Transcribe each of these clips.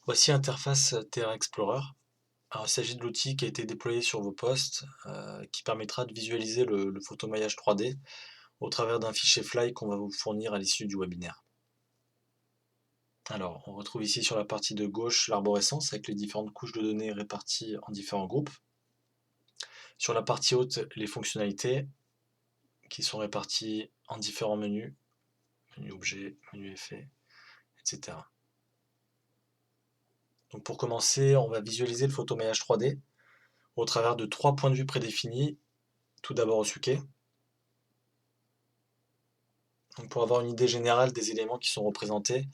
Voici l'interface Terra Explorer. Alors, il s'agit de l'outil qui a été déployé sur vos postes, qui permettra de visualiser le photomaillage 3D au travers d'un fichier Fly qu'on va vous fournir à l'issue du webinaire. Alors, on retrouve ici sur la partie de gauche l'arborescence avec les différentes couches de données réparties en différents groupes. Sur la partie haute, les fonctionnalités qui sont réparties en différents menus, menu objet, menu effet, etc. Donc pour commencer, on va visualiser le photomaillage 3D au travers de 3 points de vue prédéfinis. Tout d'abord au Suquet. Donc pour avoir une idée générale des éléments qui sont représentés,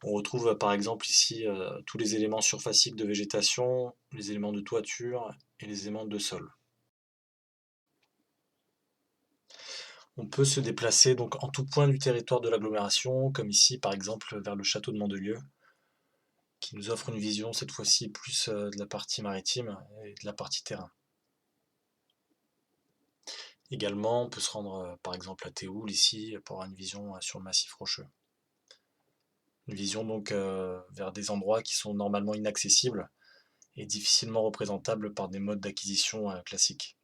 on retrouve par exemple ici tous les éléments surfaciques de végétation, les éléments de toiture et les éléments de sol. On peut se déplacer donc en tout point du territoire de l'agglomération, comme ici par exemple vers le château de Mandelieu, qui nous offre une vision cette fois-ci plus de la partie maritime et de la partie terrain. Également, on peut se rendre par exemple à Théoul ici pour avoir une vision sur le massif rocheux. Une vision donc vers des endroits qui sont normalement inaccessibles et difficilement représentables par des modes d'acquisition classiques.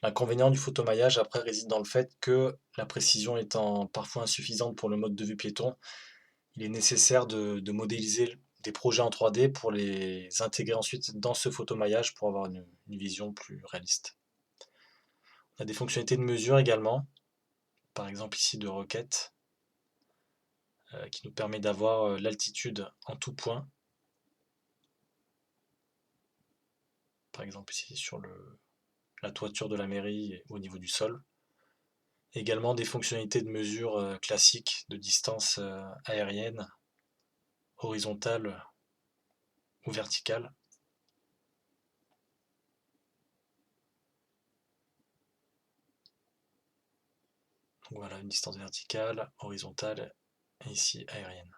L'inconvénient du photomaillage après réside dans le fait que la précision étant parfois insuffisante pour le mode de vue piéton, il est nécessaire de modéliser des projets en 3D pour les intégrer ensuite dans ce photomaillage pour avoir une vision plus réaliste. On a des fonctionnalités de mesure également, par exemple ici de requête, qui nous permet d'avoir l'altitude en tout point. Par exemple ici sur la toiture de la mairie et au niveau du sol. Également des fonctionnalités de mesure classiques de distance aérienne, horizontale ou verticale. Donc voilà, une distance verticale, horizontale et ici aérienne.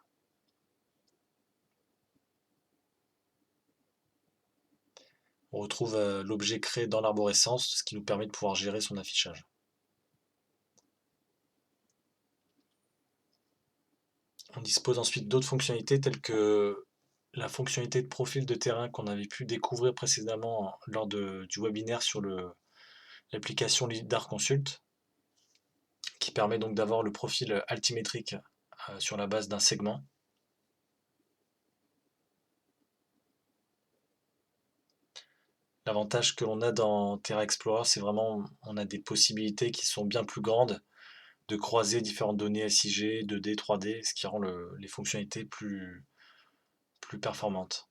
On retrouve l'objet créé dans l'arborescence, ce qui nous permet de pouvoir gérer son affichage. On dispose ensuite d'autres fonctionnalités telles que la fonctionnalité de profil de terrain qu'on avait pu découvrir précédemment lors du webinaire sur l'application LiDAR Consult, qui permet donc d'avoir le profil altimétrique sur la base d'un segment. L'avantage que l'on a dans Terra Explorer, c'est vraiment on a des possibilités qui sont bien plus grandes de croiser différentes données SIG, 2D, 3D, ce qui rend les fonctionnalités plus performantes.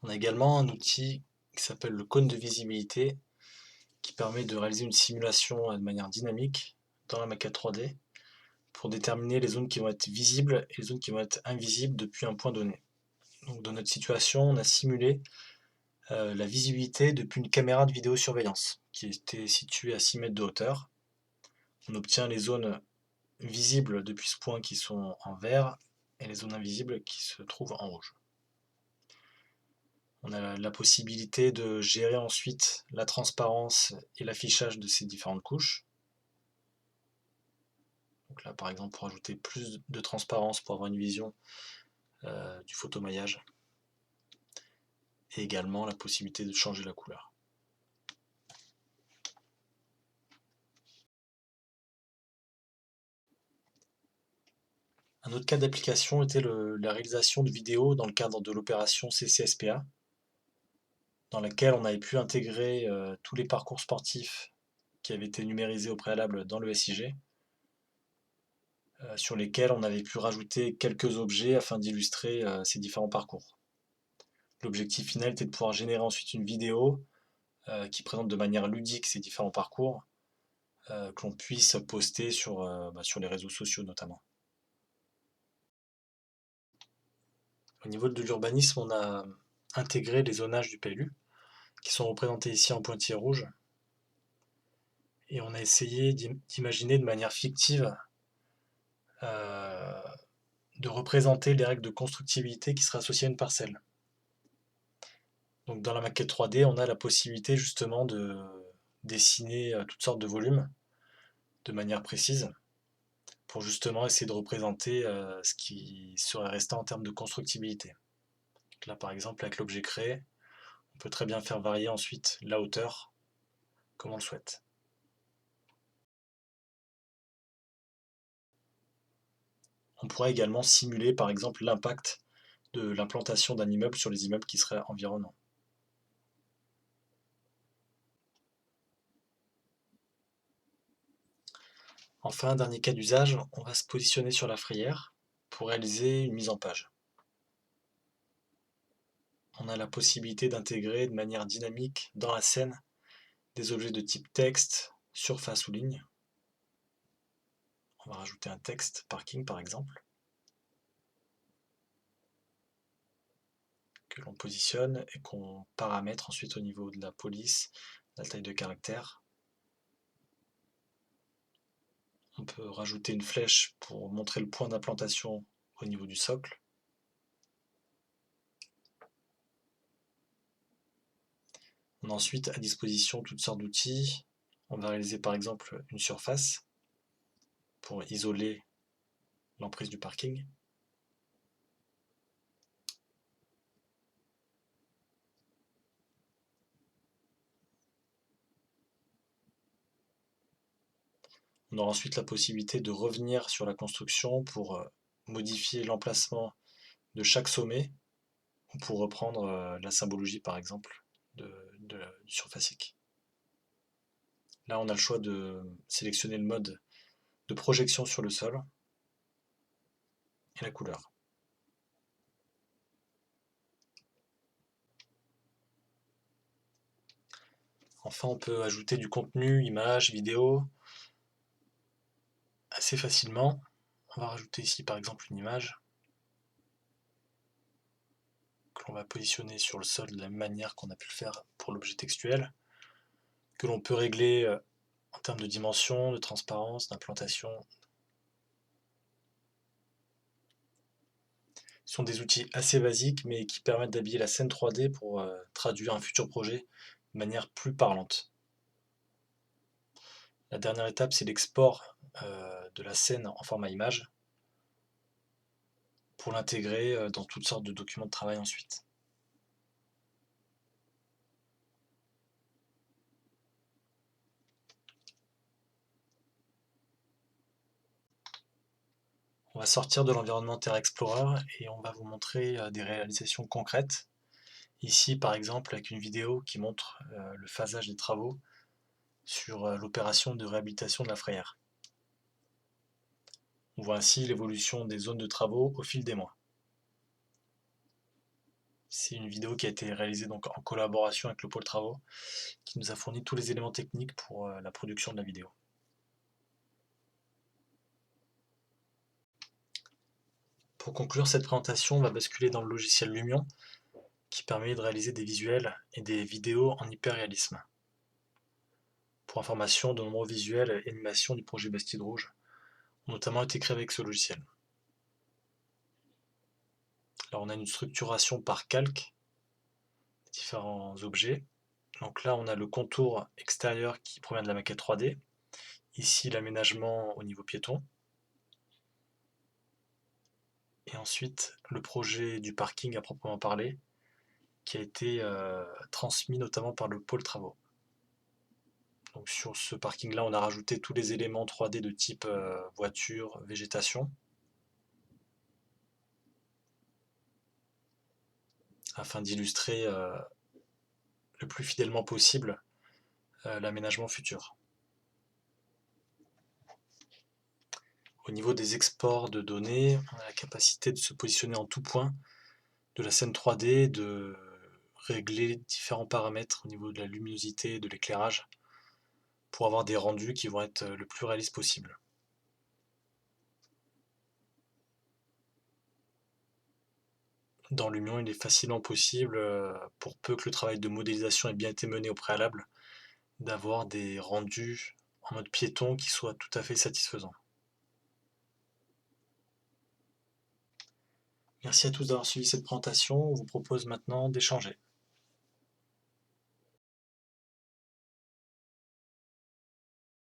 On a également un outil qui s'appelle le cône de visibilité qui permet de réaliser une simulation de manière dynamique dans la maquette 3D pour déterminer les zones qui vont être visibles et les zones qui vont être invisibles depuis un point donné. Donc dans notre situation, on a simulé la visibilité depuis une caméra de vidéosurveillance qui était située à 6 mètres de hauteur. On obtient les zones visibles depuis ce point qui sont en vert et les zones invisibles qui se trouvent en rouge. On a la possibilité de gérer ensuite la transparence et l'affichage de ces différentes couches. Donc là par exemple pour ajouter plus de transparence pour avoir une vision du photomaillage. Et également la possibilité de changer la couleur. Un autre cas d'application était la réalisation de vidéos dans le cadre de l'opération CCSPA, dans laquelle on avait pu intégrer tous les parcours sportifs qui avaient été numérisés au préalable dans le SIG, sur lesquels on avait pu rajouter quelques objets afin d'illustrer ces différents parcours. L'objectif final était de pouvoir générer ensuite une vidéo qui présente de manière ludique ces différents parcours, que l'on puisse poster sur les réseaux sociaux notamment. Au niveau de l'urbanisme, on a intégré les zonages du PLU, qui sont représentés ici en pointillés rouges. Et on a essayé d'imaginer de manière fictive de représenter les règles de constructibilité qui seraient associées à une parcelle. Donc dans la maquette 3D, on a la possibilité justement de dessiner toutes sortes de volumes de manière précise pour justement essayer de représenter ce qui serait resté en termes de constructibilité. Donc là par exemple avec l'objet créé, on peut très bien faire varier ensuite la hauteur comme on le souhaite. On pourrait également simuler par exemple l'impact de l'implantation d'un immeuble sur les immeubles qui seraient environnants. Enfin, dernier cas d'usage, on va se positionner sur la frayère pour réaliser une mise en page. On a la possibilité d'intégrer de manière dynamique dans la scène des objets de type texte, surface ou ligne. On va rajouter un texte parking par exemple, que l'on positionne et qu'on paramètre ensuite au niveau de la police, la taille de caractère. On peut rajouter une flèche pour montrer le point d'implantation au niveau du socle. On a ensuite à disposition toutes sortes d'outils. On va réaliser par exemple une surface pour isoler l'emprise du parking. On aura ensuite la possibilité de revenir sur la construction pour modifier l'emplacement de chaque sommet ou pour reprendre la symbologie par exemple du surfacique. Là on a le choix de sélectionner le mode de projection sur le sol et la couleur. Enfin on peut ajouter du contenu, images, vidéos assez facilement. On va rajouter ici par exemple une image que l'on va positionner sur le sol de la même manière qu'on a pu le faire pour l'objet textuel, que l'on peut régler en termes de dimension, de transparence, d'implantation. Ce sont des outils assez basiques mais qui permettent d'habiller la scène 3D pour traduire un futur projet de manière plus parlante. La dernière étape, c'est l'export de la scène en format image pour l'intégrer dans toutes sortes de documents de travail ensuite. On va sortir de l'environnement Terra Explorer et on va vous montrer des réalisations concrètes. Ici, par exemple, avec une vidéo qui montre le phasage des travaux sur l'opération de réhabilitation de la frayère. On voit ainsi l'évolution des zones de travaux au fil des mois. C'est une vidéo qui a été réalisée donc en collaboration avec le pôle travaux, qui nous a fourni tous les éléments techniques pour la production de la vidéo. Pour conclure cette présentation, on va basculer dans le logiciel Lumion, qui permet de réaliser des visuels et des vidéos en hyperréalisme. Pour information, de nombreux visuels et animations du projet Bastide Rouge ont notamment été créés avec ce logiciel. Alors on a une structuration par calque, différents objets. Donc là on a le contour extérieur qui provient de la maquette 3D. Ici l'aménagement au niveau piéton. Et ensuite le projet du parking à proprement parler, qui a été transmis notamment par le pôle travaux. Donc sur ce parking là on a rajouté tous les éléments 3D de type voiture, végétation, afin d'illustrer le plus fidèlement possible l'aménagement futur. Au niveau des exports de données, on a la capacité de se positionner en tout point de la scène 3D, de régler différents paramètres au niveau de la luminosité et de l'éclairage pour avoir des rendus qui vont être le plus réalistes possible. Dans Lumion, il est facilement possible, pour peu que le travail de modélisation ait bien été mené au préalable, d'avoir des rendus en mode piéton qui soient tout à fait satisfaisants. Merci à tous d'avoir suivi cette présentation. On vous propose maintenant d'échanger.